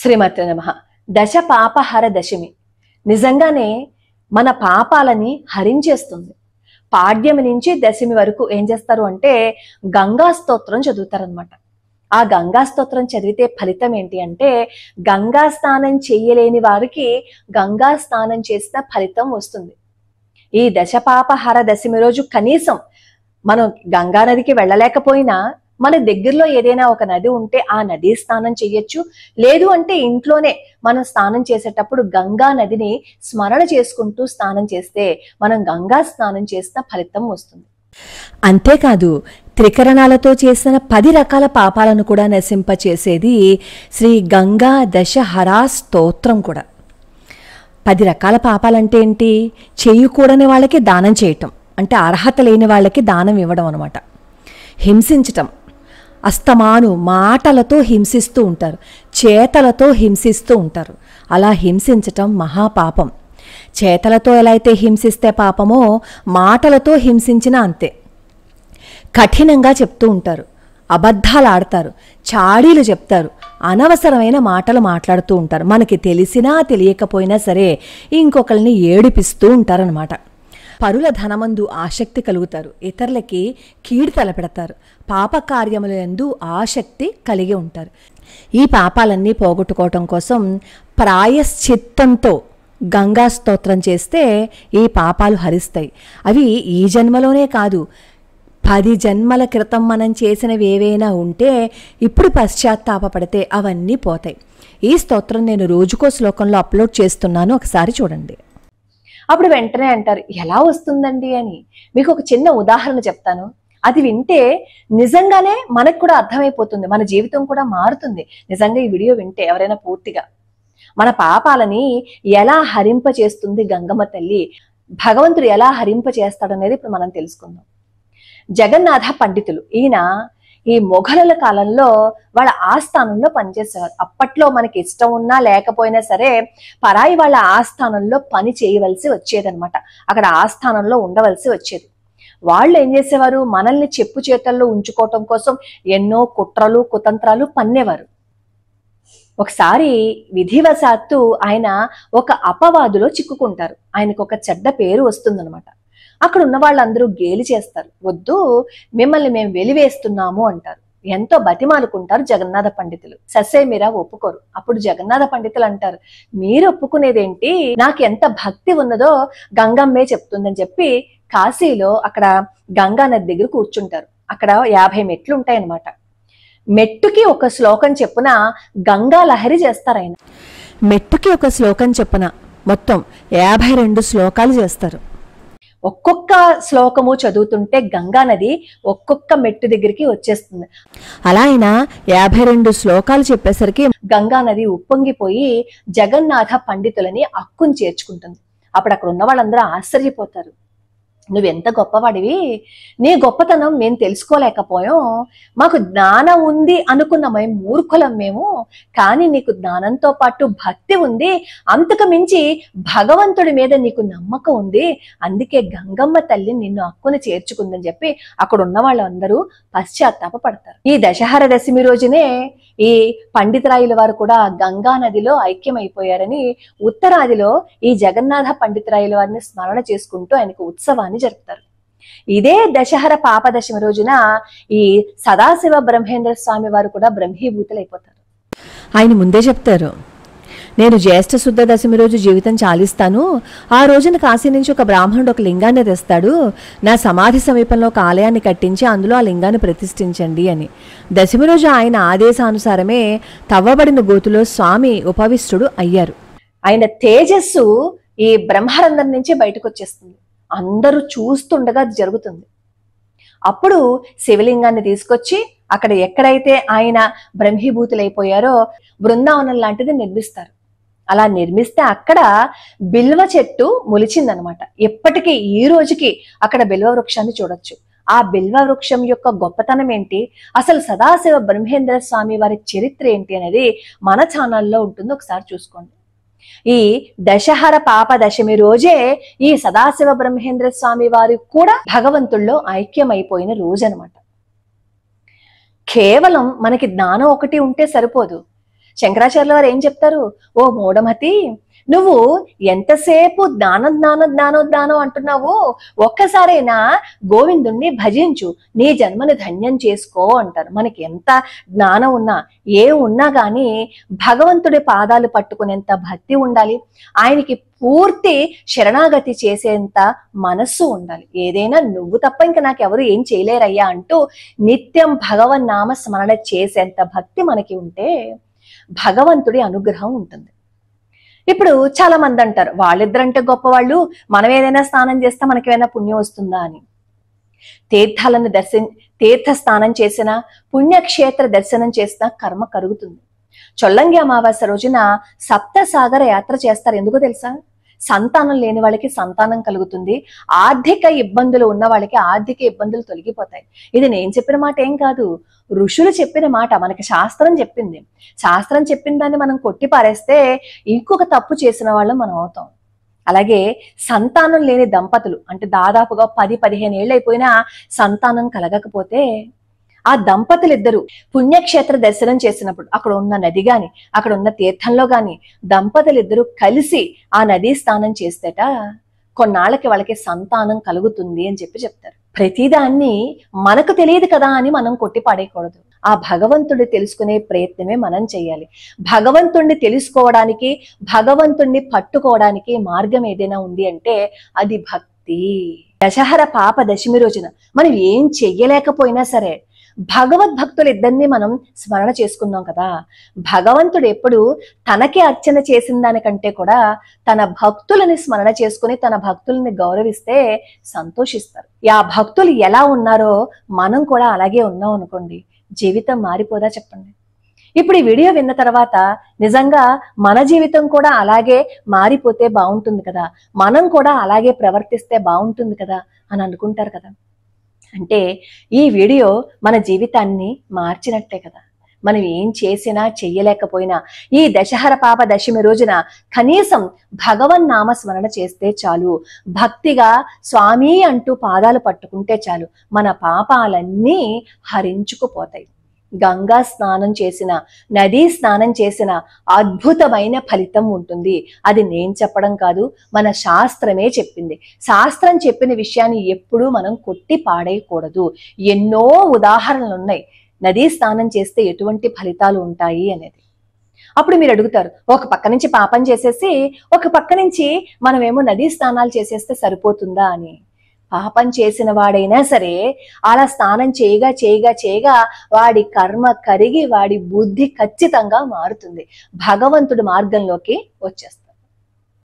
శ్రీమతి నమః. దశ పాపహర దశమి నిజంగానే మన పాపాలని హరించేస్తుంది. పాడ్యమి నుంచి దశమి వరకు ఏం చేస్తారు అంటే గంగా స్తోత్రం చదువుతారనమాట. ఆ గంగా స్తోత్రం చదివితే ఫలితం ఏంటి అంటే గంగా స్నానం చేయలేని వారికి గంగా స్నానం చేసిన ఫలితం వస్తుంది. ఈ దశపాపహర దశమి రోజు కనీసం మనం గంగా నదికి వెళ్ళలేకపోయినా మన దగ్గరలో ఏదైనా ఒక నది ఉంటే ఆ నది స్నానం చెయ్యొచ్చు. లేదు అంటే ఇంట్లోనే మనం స్నానం చేసేటప్పుడు గంగా నదిని స్మరణ చేసుకుంటూ స్నానం చేస్తే మనం గంగా స్నానం చేసిన ఫలితం వస్తుంది. అంతేకాదు త్రికరణాలతో చేసిన 10 రకాల పాపాలను కూడా నశింపచేసేది శ్రీ గంగా దశహరా స్తోత్రం కూడా. 10 రకాల పాపాలంటే ఏంటి? చేయకూడని వాళ్ళకి దానం చేయటం, అంటే అర్హత లేని వాళ్ళకి దానం ఇవ్వడం అనమాట. హింసించటం, అస్తమాను మాటలతో హింసిస్తూ ఉంటారు, చేతలతో హింసిస్తూ ఉంటారు. అలా హింసించటం మహాపాపం. చేతలతో ఎలా అయితే హింసిస్తే పాపమో మాటలతో హింసించినా అంతే. కఠినంగా చెప్తూ ఉంటారు, అబద్ధాలు ఆడతారు, చాడీలు చెప్తారు, అనవసరమైన మాటలు మాట్లాడుతూ ఉంటారు. మనకి తెలిసినా తెలియకపోయినా సరే ఇంకొకరిని ఏడిపిస్తూ ఉంటారనమాట. పరుల ధనమందు ఆసక్తి కలుగుతారు, ఇతరులకి కీడు తలపెడతారు, పాపకార్యములందు ఆసక్తి కలిగి ఉంటారు. ఈ పాపాలన్నీ పోగొట్టుకోవటం కోసం ప్రాయశ్చిత్తంతో గంగా స్తోత్రం చేస్తే ఈ పాపాలు హరిస్తాయి. అవి ఈ జన్మలోనే కాదు, 10 జన్మల క్రితం మనం చేసినవి ఏవైనా ఉంటే ఇప్పుడు పశ్చాత్తాపపడితే అవన్నీ పోతాయి. ఈ స్తోత్రం నేను రోజుకో శ్లోకంలో అప్లోడ్ చేస్తున్నాను, ఒకసారి చూడండి. అప్పుడు వెంటనే అంటారు ఎలా వస్తుందండి అని. మీకు ఒక చిన్న ఉదాహరణ చెప్తాను. అది వింటే నిజంగానే మనకు కూడా అర్థమైపోతుంది, మన జీవితం కూడా మారుతుంది. నిజంగా ఈ వీడియో వింటే ఎవరైనా పూర్తిగా మన పాపాలని ఎలా హరింప చేస్తుంది గంగమ్మ తల్లి, భగవంతుడు ఎలా హరింప చేస్తాడు అనేది ఇప్పుడు మనం తెలుసుకుందాం. జగన్నాథ పండితులు ఈయన ఈ మొఘలుల కాలంలో వాళ్ళ ఆస్థానంలో పనిచేసేవారు. అప్పట్లో మనకి ఇష్టం ఉన్నా లేకపోయినా సరే పరాయి వాళ్ళ ఆస్థానంలో పని చేయవలసి వచ్చేదనమాట. అక్కడ ఆస్థానంలో ఉండవలసి వచ్చేది. వాళ్ళు ఏం చేసేవారు, మనల్ని చెప్పు చేతల్లో ఉంచుకోవటం కోసం ఎన్నో కుట్రలు కుతంత్రాలు పన్నేవారు. ఒకసారి విధివశాత్తు ఆయన ఒక అపవాదులో చిక్కుకుంటారు. ఆయనకు ఒక చెడ్డ పేరు వస్తుందనమాట. అక్కడ ఉన్న వాళ్ళందరూ గేలి చేస్తారు, వద్దు మిమ్మల్ని మేము వెలివేస్తున్నాము అంటారు. ఎంతో బతిమాలుకుంటారు జగన్నాథ పండితులు. ససేమిరా ఒప్పుకోరు. అప్పుడు జగన్నాథ పండితులు అంటారు, మీరు ఒప్పుకునేదేంటి, నాకు ఎంత భక్తి ఉన్నదో గంగమ్మే చెప్తుందని చెప్పి కాశీలో అక్కడ గంగా నది దగ్గర కూర్చుంటారు. అక్కడ 50 మెట్లు ఉంటాయన్నమాట. మెట్టుకి ఒక శ్లోకం చెప్పున గంగా లహరి చేస్తారు ఆయన. మెట్టుకి ఒక శ్లోకం చెప్పున మొత్తం 52 శ్లోకాలు చేస్తారు. ఒక్కొక్క శ్లోకము చదువుతుంటే గంగా నది ఒక్కొక్క మెట్టు దగ్గరికి వచ్చేస్తుంది. అలా ఆయన 52 శ్లోకాలు చెప్పేసరికి గంగా నది ఉప్పొంగిపోయి జగన్నాథ పండితులని అక్కుని చేర్చుకుంటుంది. అప్పుడు అక్కడ ఉన్న వాళ్ళందరూ ఆశ్చర్యపోతారు, నువ్వెంత గొప్పవాడివి, నీ గొప్పతనం మేము తెలుసుకోలేకపోయాం, మాకు జ్ఞానం ఉంది అనుకున్న మేము మూర్ఖులం మేము, కానీ నీకు జ్ఞానంతో పాటు భక్తి ఉంది, అంతకు మించి భగవంతుడి మీద నీకు నమ్మకం ఉంది, అందుకే గంగమ్మ తల్లి నిన్ను అక్కున చేర్చుకుందని చెప్పి అక్కడ ఉన్న వాళ్ళందరూ పశ్చాత్తాప పడతారు. ఈ దశహర దశమి రోజునే ఈ పండితరాయుల వారు కూడా గంగా నదిలో ఐక్యమైపోయారని ఉత్తరాదిలో ఈ జగన్నాథ పండితరాయుల వారిని స్మరణ చేసుకుంటూ ఆయనకు ఉత్సవాన్ని జరుపుతారు. ఇదే దశహర పాపదశమి రోజున ఈ సదాశివ బ్రహ్మేంద్ర స్వామి వారు కూడా బ్రహ్మీభూతులైపోతారు. ఆయన ముందే చెప్తారు, నేను జ్యేష్ఠ శుద్ధ దశమి రోజు జీవితం చాలిస్తాను, ఆ రోజున కాశీ నుంచి ఒక బ్రాహ్మణుడు ఒక లింగాన్ని తెస్తాడు, నా సమాధి సమీపంలో ఒక ఆలయాన్ని కట్టించి అందులో ఆ లింగాన్ని ప్రతిష్ఠించండి అని. దశమి రోజు ఆయన ఆదేశానుసారమే తవ్వబడిన గోతులో స్వామి ఉపవిష్టుడు అయ్యారు. ఆయన తేజస్సు ఈ బ్రహ్మరంధ్రం నుంచి బయటకు వచ్చేస్తుంది. అందరూ చూస్తుండగా అది జరుగుతుంది. అప్పుడు శివలింగాన్ని తీసుకొచ్చి అక్కడ ఎక్కడైతే ఆయన బ్రహ్మీభూతులైపోయారో బృందావనం లాంటిది నిర్మిస్తారు. అలా నిర్మిస్తే అక్కడ బిల్వ చెట్టు మొలిచిందనమాట. ఎప్పటికీ ఈ రోజుకి అక్కడ బిల్వ వృక్షాన్ని చూడొచ్చు. ఆ బిల్వ వృక్షం యొక్క గొప్పతనం ఏంటి, అసలు సదాశివ బ్రహ్మేంద్ర స్వామి వారి చరిత్ర ఏంటి అనేది మన ఛానల్లో ఉంటుంది, ఒకసారి చూసుకోండి. ఈ దశహర పాప దశమి రోజే ఈ సదాశివ బ్రహ్మేంద్ర స్వామి వారు కూడా భగవంతుల్లో ఐక్యమైపోయిన రోజు అనమాట. కేవలం మనకి జ్ఞానం ఒకటి ఉంటే సరిపోదు, శంకరాచార్యుల వారు ఏం చెప్తారు? ఓ మూఢమతి, నువ్వు ఎంతసేపు జ్ఞానం అంటున్నావు, ఒక్కసారైనా గోవిందుణ్ణి భజించు, నీ జన్మని ధన్యం చేసుకో అంటారు. మనకి ఎంత జ్ఞానం ఉన్నా ఉన్నా గాని భగవంతుడి పాదాలు పట్టుకునేంత భక్తి ఉండాలి, ఆయనకి పూర్తి శరణాగతి చేసేంత మనస్సు ఉండాలి. ఏదైనా నువ్వు తప్ప ఇంకా నాకెవరు ఏం చేయలేరయ్యా అంటూ నిత్యం భగవన్ నామ స్మరణ చేసేంత భక్తి మనకి ఉంటే భగవంతుడి అనుగ్రహం ఉంటుంది. ఇప్పుడు చాలా మంది అంటారు, వాళ్ళిద్దరంటే గొప్పవాళ్ళు, మనం ఏదైనా స్నానం చేస్తే మనకి ఏమైనా పుణ్యం వస్తుందా అని. తీర్థ స్నానం చేసినా, పుణ్యక్షేత్ర దర్శనం చేసినా కర్మ కరుగుతుంది. చొల్లంగి అమావాస్య రోజున సప్తసాగర యాత్ర చేస్తారు. ఎందుకు తెలుసా? సంతానం లేని వాళ్ళకి సంతానం కలుగుతుంది, ఆర్థిక ఇబ్బందులు ఉన్న వాళ్ళకి ఆర్థిక ఇబ్బందులు తొలగిపోతాయి. ఇది నేను చెప్పిన మాట ఏం కాదు, ఋషులు చెప్పిన మాట, మనకి శాస్త్రం చెప్పింది. శాస్త్రం చెప్పిన దాన్ని మనం కొట్టి పారేస్తే ఇంకొక తప్పు చేసిన వాళ్ళం మనం అవుతాం. అలాగే సంతానం లేని దంపతులు అంటే దాదాపుగా 10-15 ఏళ్ళు అయిపోయినా సంతానం కలగకపోతే ఆ దంపతులిద్దరూ పుణ్యక్షేత్ర దర్శనం చేసినప్పుడు అక్కడ ఉన్న నది గాని అక్కడ ఉన్న తీర్థంలో గాని దంపతులిద్దరూ కలిసి ఆ నదీ స్నానం చేస్తేట కొన్నాళ్ళకి వాళ్ళకి సంతానం కలుగుతుంది అని చెప్తారు. ప్రతిదాన్ని మనకు తెలియదు కదా అని మనం కొట్టి పాడేయకూడదు. ఆ భగవంతుడిని తెలుసుకునే ప్రయత్నమే మనం చేయాలి. భగవంతుణ్ణి తెలుసుకోవడానికి, భగవంతుణ్ణి పట్టుకోవడానికి మార్గం ఏదైనా ఉంది అంటే అది భక్తి. దశహర పాప దశమి రోజున మనం ఏం చెయ్యలేకపోయినా సరే భగవద్భక్తులు ఇద్దరిని మనం స్మరణ చేసుకున్నాం కదా. భగవంతుడు ఎప్పుడు తనకి అర్చన చేసిన దానికంటే కూడా తన భక్తులని స్మరణ చేసుకుని తన భక్తులని గౌరవిస్తే సంతోషిస్తారు. ఆ భక్తులు ఎలా ఉన్నారో మనం కూడా అలాగే ఉన్నాం అనుకోండి, జీవితం మారిపోదా చెప్పండి. ఇప్పుడు ఈ వీడియో విన్న తర్వాత నిజంగా మన జీవితం కూడా అలాగే మారిపోతే బాగుంటుంది కదా, మనం కూడా అలాగే ప్రవర్తిస్తే బాగుంటుంది కదా అని అనుకుంటారు కదా. అంటే ఈ వీడియో మన జీవితాన్ని మార్చినట్టే కదా. మనం ఏం చేసినా చెయ్యలేకపోయినా ఈ దశహర పాప దశమి రోజున కనీసం భగవన్ నామ స్మరణ చేస్తే చాలు, భక్తిగా స్వామి అంటూ పాదాలు పట్టుకుంటే చాలు, మన పాపాలన్నీ హరించుకుపోతాయి. గంగా స్నానం చేసిన, నదీ స్నానం చేసిన అద్భుతమైన ఫలితం ఉంటుంది. అది నేను చెప్పడం కాదు, మన శాస్త్రమే చెప్పింది. శాస్త్రం చెప్పిన విషయాన్ని ఎప్పుడూ మనం కొట్టి పాడేయకూడదు. ఎన్నో ఉదాహరణలు ఉన్నాయి నదీ స్నానం చేస్తే ఎటువంటి ఫలితాలు ఉంటాయి అనేది. అప్పుడు మీరు అడుగుతారు, ఒక పక్క నుంచి పాపం చేసేసి ఒక పక్క నుంచి మనమేమో నదీ స్నానాలు చేసేస్తే సరిపోతుందా అని. పాపం చేసిన వాడైనా సరే అలా స్నానం చేయగా వాడి కర్మ కరిగి వాడి బుద్ధి ఖచ్చితంగా మారుతుంది, భగవంతుడి మార్గంలోకి వచ్చేస్తాడు.